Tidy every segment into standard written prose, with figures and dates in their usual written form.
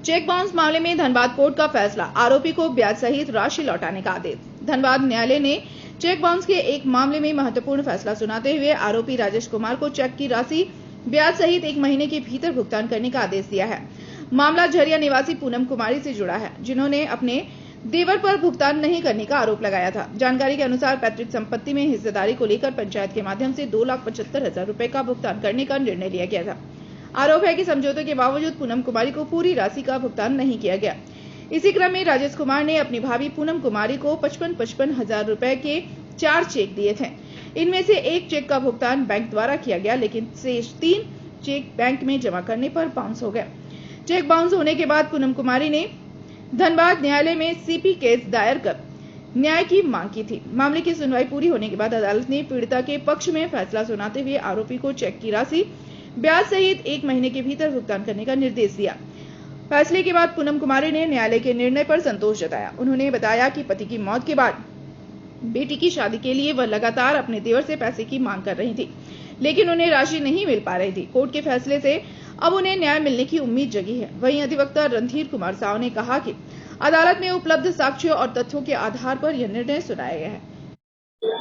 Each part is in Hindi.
चेक बाउंस मामले में धनबाद कोर्ट का फैसला, आरोपी को ब्याज सहित राशि लौटाने का आदेश। धनबाद न्यायालय ने चेक बाउंस के एक मामले में महत्वपूर्ण फैसला सुनाते हुए आरोपी राजेश कुमार को चेक की राशि ब्याज सहित 1 महीने के भीतर भुगतान करने का आदेश दिया है। मामला झरिया निवासी पूनम कुमारी से जुड़ा है, जिन्होंने अपने देवर पर भुगतान नहीं करने का आरोप लगाया था। जानकारी के अनुसार पैतृक संपत्ति में हिस्सेदारी को लेकर पंचायत के माध्यम से 2,75,000 रुपए का भुगतान करने का निर्णय लिया गया था। आरोप है कि समझौते के बावजूद पूनम कुमारी को पूरी राशि का भुगतान नहीं किया गया। इसी क्रम में राजेश कुमार ने अपनी भाभी पूनम कुमारी को 55,000 रुपए के 4 चेक दिए थे। इनमें से एक चेक का भुगतान बैंक द्वारा किया गया, लेकिन शेष 3 चेक बैंक में जमा करने पर बाउंस हो गए। चेक बाउंस होने के बाद पूनम कुमारी ने धनबाद न्यायालय में सीपी केस दायर कर न्याय की मांग की थी। मामले की सुनवाई पूरी होने के बाद अदालत ने पीड़िता के पक्ष में फैसला सुनाते हुए आरोपी को चेक की राशि ब्याज सहित 1 महीने के भीतर भुगतान करने का निर्देश दिया। फैसले के बाद पूनम कुमारी ने न्यायालय के निर्णय पर संतोष जताया। उन्होंने बताया कि पति की मौत के बाद बेटी की शादी के लिए वह लगातार अपने देवर से पैसे की मांग कर रही थी, लेकिन उन्हें राशि नहीं मिल पा रही थी। कोर्ट के फैसले से अब उन्हें न्याय मिलने की उम्मीद जगी है। वहीं अधिवक्ता रणधीर कुमार साव ने कहा कि अदालत में उपलब्ध साक्ष्यों और तथ्यों के आधार पर यह निर्णय सुनाया गया है।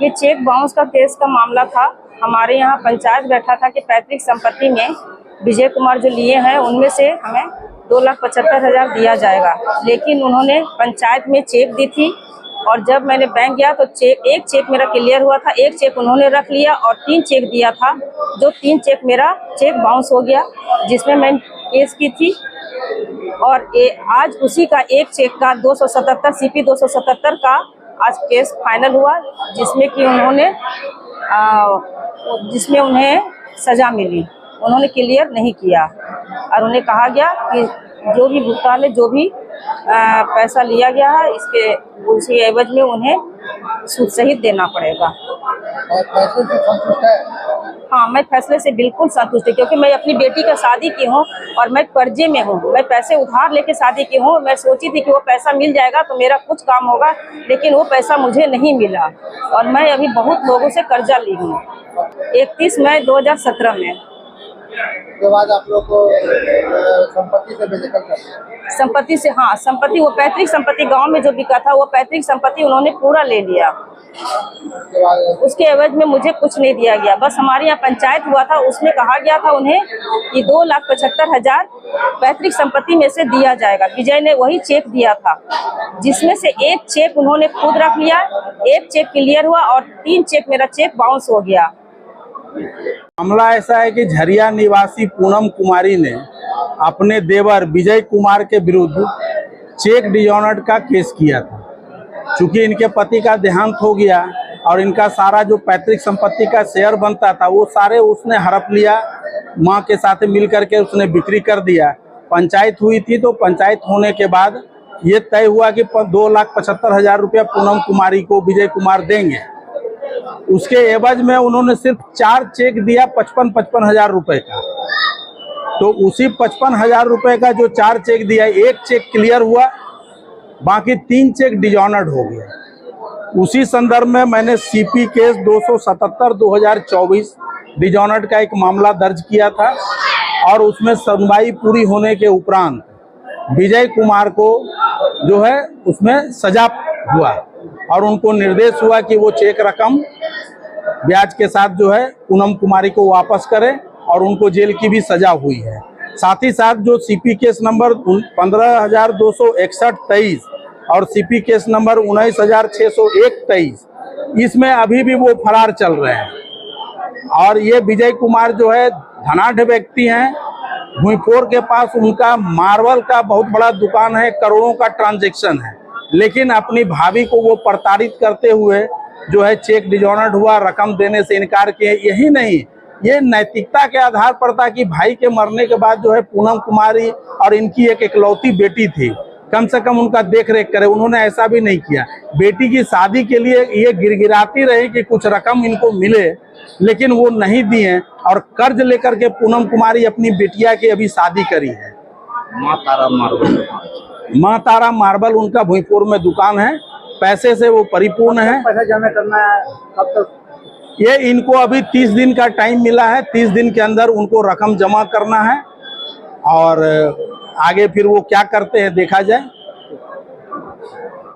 ये चेक बाउंस का केस का मामला था। हमारे यहाँ पंचायत बैठा था कि पैतृक संपत्ति में विजय कुमार जो लिए हैं उनमें से हमें 2,75,000 दिया जाएगा, लेकिन उन्होंने पंचायत में चेक दी थी और जब मैंने बैंक गया तो एक चेक मेरा क्लियर हुआ था, एक चेक उन्होंने रख लिया और 3 चेक दिया था। जो 3 चेक मेरा चेक बाउंस हो गया, जिसमें मैंने केस की थी और आज उसी का एक चेक का 277 CP 277 का आज केस फाइनल हुआ, जिसमें उन्हें सजा मिली। उन्होंने क्लियर नहीं किया और उन्हें कहा गया कि जो भी भुगतान है, जो भी पैसा लिया गया है, उसके एवज में उन्हें सूद सहित देना पड़ेगा। और फैसले से संतुष्ट है? हाँ, मैं फैसले से बिल्कुल संतुष्ट हूँ, क्योंकि मैं अपनी बेटी का शादी की हूँ और मैं कर्जे में हूँ। मैं पैसे उधार लेके शादी की हूँ। मैं सोची थी कि वो पैसा मिल जाएगा तो मेरा कुछ काम होगा, लेकिन वो पैसा मुझे नहीं मिला और मैं अभी बहुत लोगों से कर्जा ली हूँ। 31 मई 2017 में उसके बाद आप लोग को संपत्ति से बेदखल कर दिया? संपत्ति से, हाँ, संपत्ति, वो पैतृक संपत्ति गांव में जो बिका था वो पैतृक संपत्ति उन्होंने पूरा ले लिया। उसके एवज में मुझे कुछ नहीं दिया गया। बस हमारे यहाँ पंचायत हुआ था, उसमें कहा गया था उन्हें कि 2,75,000 पैतृक संपत्ति में से दिया जाएगा। विजय ने वही चेक दिया था, जिसमें से एक चेक उन्होंने खुद रख लिया, एक चेक क्लियर हुआ और 3 चेक मेरा चेक बाउंस हो गया। मामला ऐसा है कि झरिया निवासी पूनम कुमारी ने अपने देवर विजय कुमार के विरुद्ध चेक डिजॉनर्ड का केस किया था। चूंकि इनके पति का देहांत हो गया और इनका सारा जो पैतृक संपत्ति का शेयर बनता था वो सारे उसने हड़प लिया, मां के साथ मिल करके उसने बिक्री कर दिया। पंचायत हुई थी तो पंचायत होने के बाद ये तय हुआ कि 2,75,000 रुपया पूनम कुमारी को विजय कुमार देंगे। उसके एवज में उन्होंने सिर्फ 4 चेक दिया 55,000 रुपए का। तो उसी 55,000 रुपए का जो 4 चेक दिया, एक चेक क्लियर हुआ, बाकी 3 चेक डिजॉनर्ड हो गया। उसी संदर्भ में मैंने सीपी केस 277/2024 डिजॉनर्ड का एक मामला दर्ज किया था और उसमें सुनवाई पूरी होने के उपरांत विजय कुमार को जो है उसमें सजा हुआ और उनको निर्देश हुआ कि वो चेक रकम ब्याज के साथ जो है पूनम कुमारी को वापस करें और उनको जेल की भी सजा हुई है। साथ ही साथ जो सीपी केस नंबर 15,261/23 और सीपी केस नंबर 19,601/23 इसमें अभी भी वो फरार चल रहे हैं। और ये विजय कुमार जो है धनाढ़ व्यक्ति हैं। भुईपोर के पास उनका मार्बल का बहुत बड़ा दुकान है, करोड़ों का ट्रांजैक्शन है, लेकिन अपनी भाभी को वो प्रताड़ित करते हुए जो है चेक डिजॉनर्ड हुआ, रकम देने से इनकार किए। यही नहीं, ये नैतिकता के आधार पर था कि भाई के मरने के बाद जो है पूनम कुमारी और इनकी एक इकलौती बेटी थी, कम से कम उनका देख रेख करे। उन्होंने ऐसा भी नहीं किया। बेटी की शादी के लिए ये गिड़गिड़ाती रही कि कुछ रकम इनको मिले, लेकिन वो नहीं दिए और कर्ज लेकर के पूनम कुमारी अपनी बेटिया की अभी शादी करी है। माँ तारा मार्बल उनका भुईपुर में दुकान है, पैसे से वो परिपूर्ण है। पैसा जमा करना है कब तक? ये इनको अभी 30 दिन का टाइम मिला है। 30 दिन के अंदर उनको रकम जमा करना है और आगे फिर वो क्या करते हैं देखा जाए।